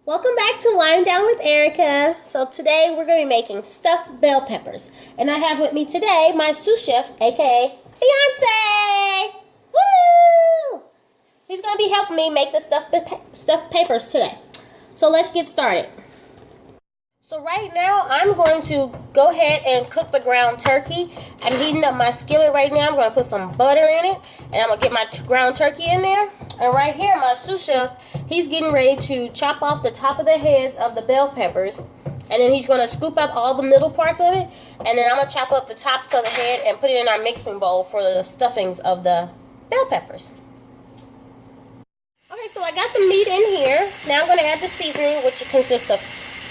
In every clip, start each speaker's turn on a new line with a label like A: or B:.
A: Welcome back to Wine Down with Erica. So today we're going to be making stuffed bell peppers. And I have with me today my sous chef, aka fiance. Woo! He's going to be helping me make the stuffed peppers today. So let's get started. So right now I'm going to go ahead and cook the ground turkey. I'm heating up my skillet right now. I'm going to put some butter in it. And I'm going to get my ground turkey in there. And right here, my sous chef, he's getting ready to chop off the top of the heads of the bell peppers. And then he's going to scoop up all the middle parts of it. And then I'm going to chop up the tops of the head and put it in our mixing bowl for the stuffings of the bell peppers. Okay, so I got the meat in here. Now I'm going to add the seasoning, which consists of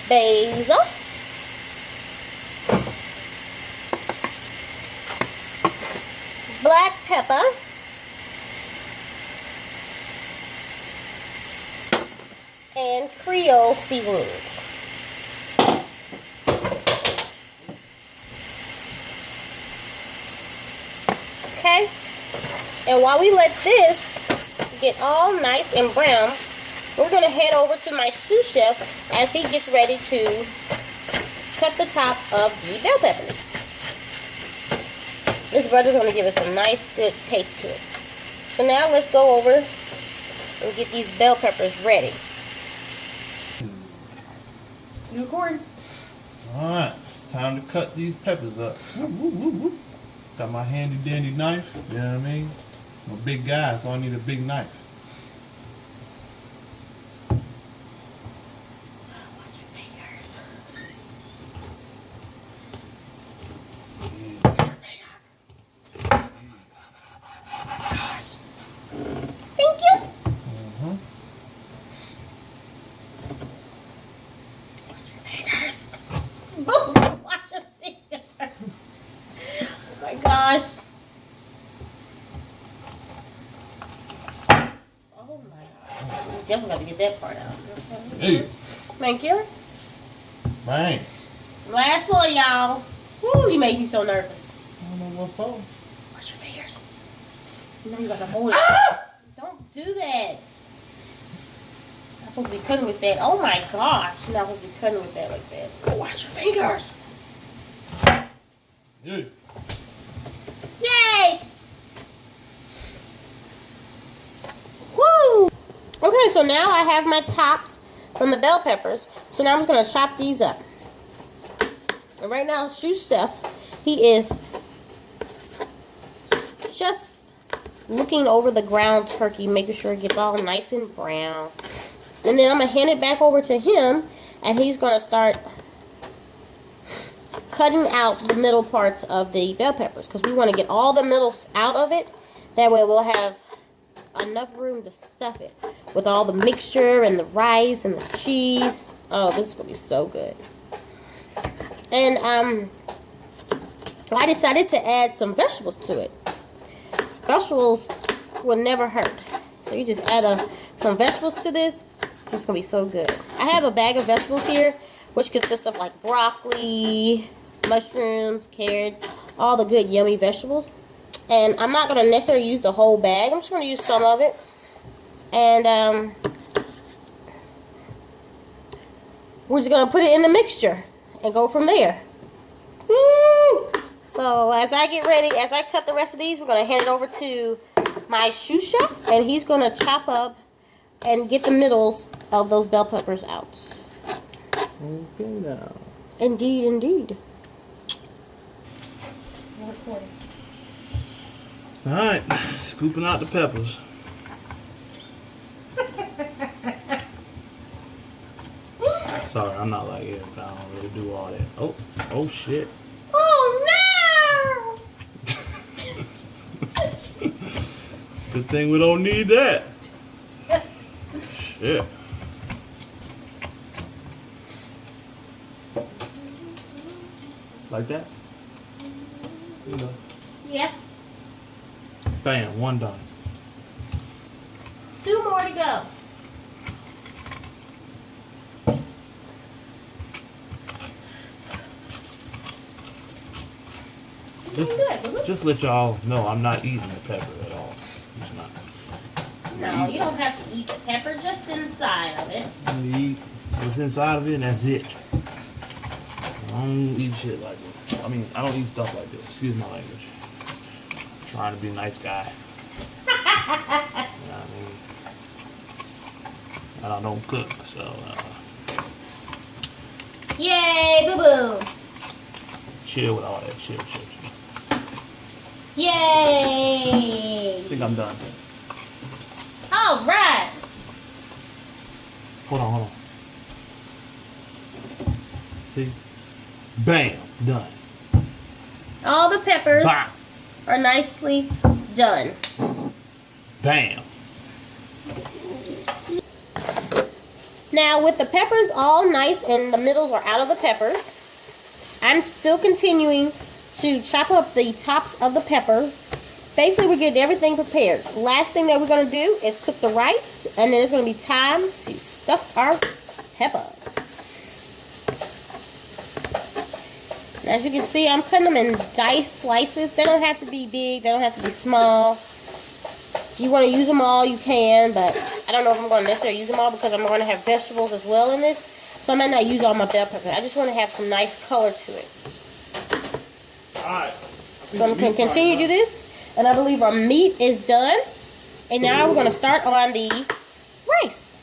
A: basil, black pepper, and Creole seasoning. Okay, and while we let this get all nice and brown, we're going to head over to my sous chef as he gets ready to cut the top of the bell peppers. This brother's going to give us a nice, good taste to it. So now let's go over and get these bell peppers ready.
B: You recording?
C: Alright, it's time to cut these peppers up. Got my handy dandy knife, you know what I mean? I'm a big guy, so I need a big knife.
A: Thank you. Watch your fingers. Oh my gosh. Oh my gosh. We definitely got to get that part out.
C: Hey,
A: Thank you.
C: bang.
A: Last one, y'all. Woo, you make me so nervous.
C: I don't know what for.
A: Watch your fingers.
B: You know you got to hold it.
A: Ah! Don't do that. I'm supposed to be cutting with that. Oh my gosh. You're not supposed to be cutting with that like that. Oh, watch your fingers.
C: Hey.
A: Yay! Woo! Okay, so now I have my tops from the bell peppers. So now I'm just going to chop these up. And right now, sous chef, he is just looking over the ground turkey, making sure it gets all nice and brown. And then I'm going to hand it back over to him, and he's going to start cutting out the middle parts of the bell peppers, because we want to get all the middles out of it. That way we'll have enough room to stuff it with all the mixture and the rice and the cheese. Oh, this is going to be so good. And I decided to add some vegetables to it. Vegetables will never hurt. So you just add some vegetables to this. It's going to be so good. I have a bag of vegetables here, which consists of like broccoli, mushrooms, carrots, all the good yummy vegetables. And I'm not going to necessarily use the whole bag. I'm just going to use some of it. And we're just going to put it in the mixture and go from there. Woo! So as I get ready, as I cut the rest of these, we're going to hand it over to my sous chef, and he's going to chop up and get the middles of those bell peppers out.
C: Okay now.
A: Indeed, indeed.
B: You're recording.
C: Alright, scooping out the peppers. Sorry, I'm not like Eric. I don't really do all that. Oh shit.
A: Oh no!
C: Good thing we don't need that. Shit. Like that? You know.
A: Yeah.
C: Bam, one done.
A: 2 more to go.
C: Just let y'all know I'm not eating the pepper at all. It's not.
A: No, you don't have to eat the pepper, just inside of it.
C: I'm gonna eat what's inside of it, and that's it. I don't eat shit like this. I mean, I don't eat stuff like this. Excuse my language. I'm trying to be a nice guy. You know what I mean? And I don't cook, so
A: Yay, boo boo.
C: chill with all that. Chill.
A: Yay.
C: I think I'm done.
A: All right.
C: Hold on. See? Bam! Done.
A: All the peppers
C: Bam!
A: are nicely done.
C: Bam!
A: Now, with the peppers all nice and the middles are out of the peppers, I'm still continuing to chop up the tops of the peppers. Basically, we're getting everything prepared. Last thing that we're going to do is cook the rice, and then it's going to be time to stuff our peppers. And as you can see, I'm cutting them in dice slices. They don't have to be big. They don't have to be small. If you want to use them all, you can, but I don't know if I'm going to necessarily use them all because I'm going to have vegetables as well in this. So I might not use all my bell peppers. I just want to have some nice color to it.
C: Alright.
A: So I'm going to continue to do this. And I believe our meat is done. And now we're going to start on the rice.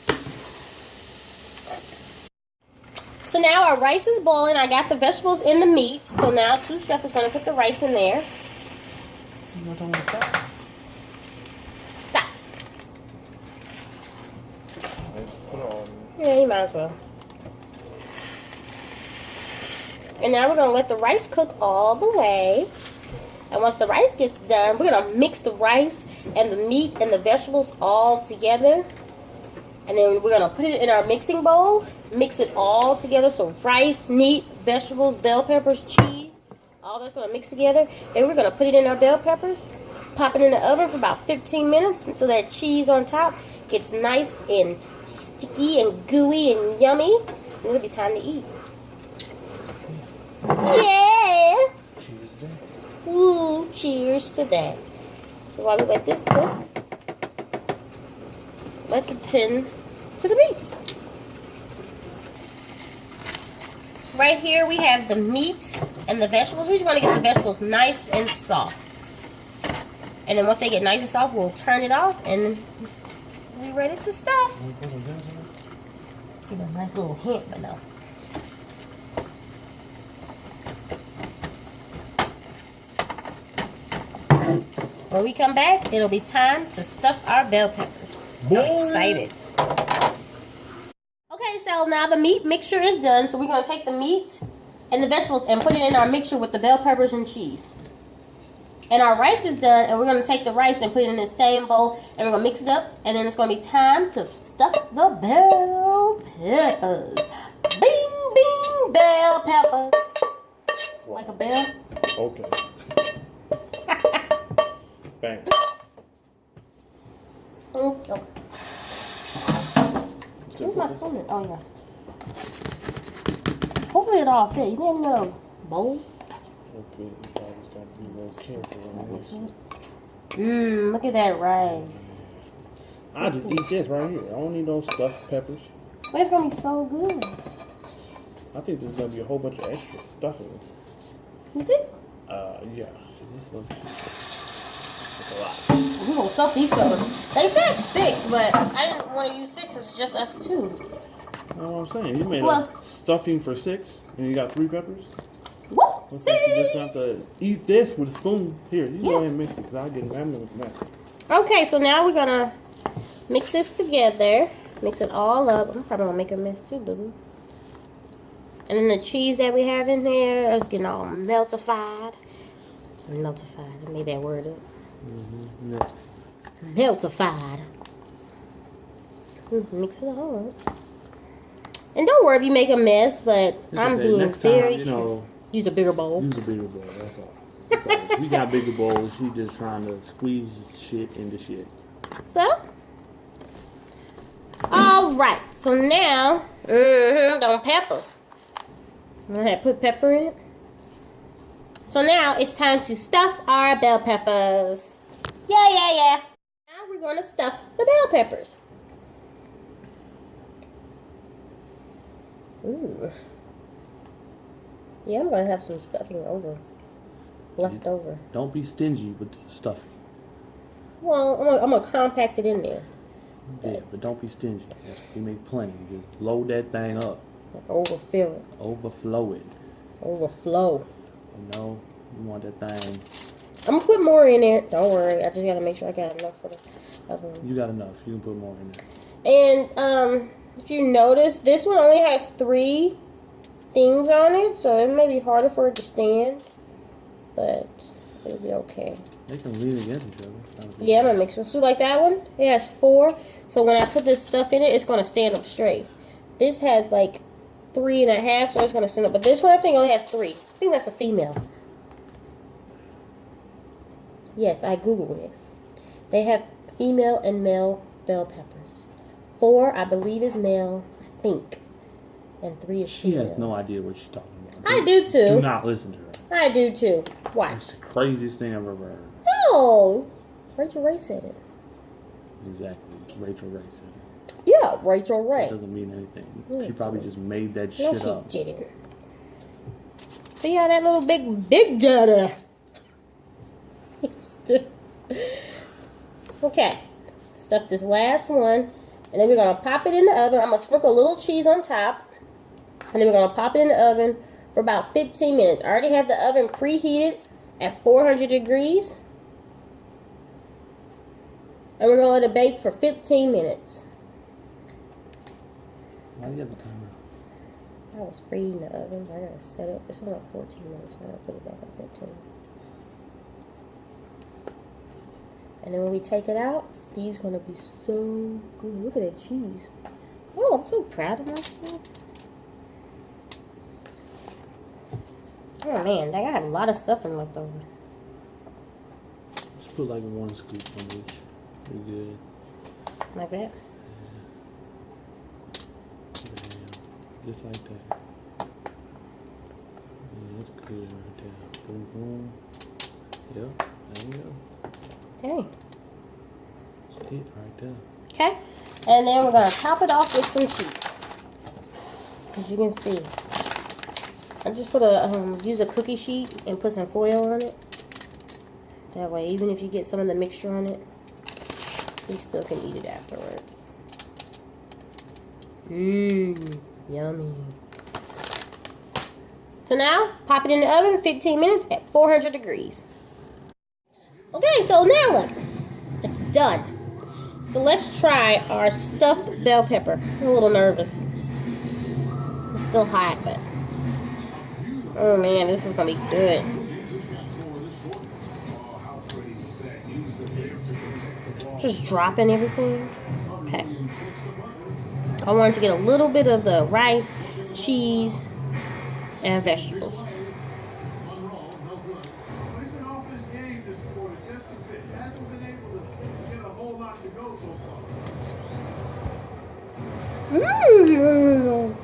A: So now our rice is boiling. I got the vegetables in the meat. So now Sous Chef is going to put the rice in there.
C: You know what I'm stop?
A: Stop.
C: Put it on.
A: Yeah, you might as well. And now we're going to let the rice cook all the way. And once the rice gets done, we're going to mix the rice and the meat and the vegetables all together. And then we're going to put it in our mixing bowl. Mix it all together. So rice, meat, vegetables, bell peppers, cheese. All that's going to mix together. And we're going to put it in our bell peppers. Pop it in the oven for about 15 minutes until that cheese on top gets nice and sticky and gooey and yummy. And it'll be time to eat. Yeah!
C: Cheers to that.
A: Woo, cheers to that. So while we let this cook, let's attend to the meat. Right here we have the meat and the vegetables. We just want to get the vegetables nice and soft. And then once they get nice and soft, we'll turn it off and we're ready to stuff. Give a nice little hint, but no. When we come back, it'll be time to stuff our bell peppers. I'm excited. Okay, so now the meat mixture is done. So we're going to take the meat and the vegetables and put it in our mixture with the bell peppers and cheese. And our rice is done, and we're going to take the rice and put it in the same bowl, and we're going to mix it up, and then it's going to be time to stuff the bell peppers. Bing, bing, bell peppers. Like a bell?
C: Okay. Bang.
A: Okay. Where's my spoon? Oh, yeah. Hopefully it all fit. You didn't know bowl?
C: Okay, you guys got to be more careful on this.
A: Look at that rice.
C: I just eat this right here. I don't need no stuffed peppers.
A: But it's going to be so good.
C: I think there's going to be a whole bunch of extra stuff in it.
A: You think?
C: Yeah. This one. It's a lot.
A: We're going to stuff these peppers. They said 6, but I didn't want to use 6. It's just us 2.
C: You know what I'm saying? You made
A: Well-
C: a stuffing for 6, and you got 3 peppers?
A: Whoopsie!
C: You just have to eat this with a spoon. Here, you
A: Yeah.
C: go ahead and mix it, because I'm going to mess.
A: Okay, so now we're going to mix this together. Mix it all up. I'm probably going to make a mess too, boo-boo. And then the cheese that we have in there is getting all meltified. Meltified. I made that word up.
C: Yeah.
A: Meltified. Mix it all up. And don't worry if you make a mess, but I'm being
C: Next
A: very
C: time,
A: careful. Use a bigger bowl.
C: use a bigger bowl. That's all. That's all. We got bigger bowls. He just trying to squeeze shit into shit.
A: So, all right. So now, them peppers. I'm gonna put pepper in it. So now it's time to stuff our bell peppers. Yeah. Now we're gonna stuff the bell peppers. Ooh. Yeah, I'm gonna have some stuffing left over.
C: Don't be stingy with the stuffing.
A: Well, I'm gonna compact it in there.
C: Yeah, but don't be stingy. You make plenty. Just load that thing up.
A: Overfill it.
C: Overflow it.
A: Overflow.
C: You know, you want that thing.
A: I'm gonna put more in there. Don't worry. I just gotta make sure I got enough for the other one.
C: You got enough. You can put more in there.
A: And if you notice, this one only has 3 things on it, so it may be harder for it to stand, but it'll be okay.
C: They can lean against each other.
A: Yeah, I'm gonna mix it. So like that one, it has 4. So when I put this stuff in it, it's gonna stand up straight. This has like 3.5, so it's gonna stand up. But this one I think only has 3. I think that's a female. Yes, I googled it. They have female and male bell peppers. 4, I believe, is male. I think. And 3 is
C: She
A: female.
C: has no idea what she's talking about.
A: I do too.
C: Do not listen to her.
A: I do too.
C: That's
A: Watch.
C: the craziest thing I've ever heard.
A: No. Rachel Ray said it.
C: Exactly. Rachel Ray said it.
A: Yeah, Rachel Ray.
C: It doesn't mean anything.
A: Yeah,
C: She probably just made that
A: No,
C: shit
A: she
C: up.
A: didn't. See how that little big daddy. Okay. Stuff this last one. And then we're going to pop it in the oven. I'm going to sprinkle a little cheese on top. And then we're going to pop it in the oven for about 15 minutes. I already have the oven preheated at 400 degrees. And we're going to let it bake for 15 minutes.
C: Why do you have the timer?
A: I was preheating the oven. I got to set it. It's only 14 minutes. So I got to put it back on 15. And then when we take it out, these going to be so good. Look at that cheese. Oh, I'm so proud of myself. Oh, man. I got a lot of stuffing left over.
C: Just put like 1 scoop on each. Be good.
A: Like that?
C: Yeah. Just like that. Yeah, that's good right there. Boom, boom. Yep. There you go.
A: Okay.
C: That's it right there.
A: Okay. And then we're going to top it off with some cheese. As you can see. I just put use a cookie sheet and put some foil on it. That way, even if you get some of the mixture on it, you still can eat it afterwards. Mmm. Yummy. So now, pop it in the oven 15 minutes at 400 degrees. Okay, so now look. It's done. So let's try our stuffed bell pepper. I'm a little nervous. It's still hot, but... oh man, this is going to be good. Just dropping everything. Okay. I wanted to get a little bit of the rice, cheese, and vegetables. Mmm.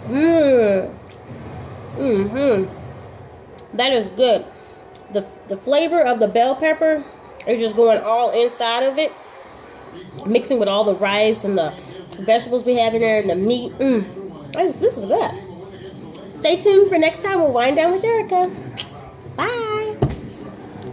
A: Mmm. Mm-hmm. That is good. The flavor of the bell pepper is just going all inside of it, mixing with all the rice and the vegetables we have in there and the meat. This is good. Stay tuned for next time. We'll wind down with Erica. Bye.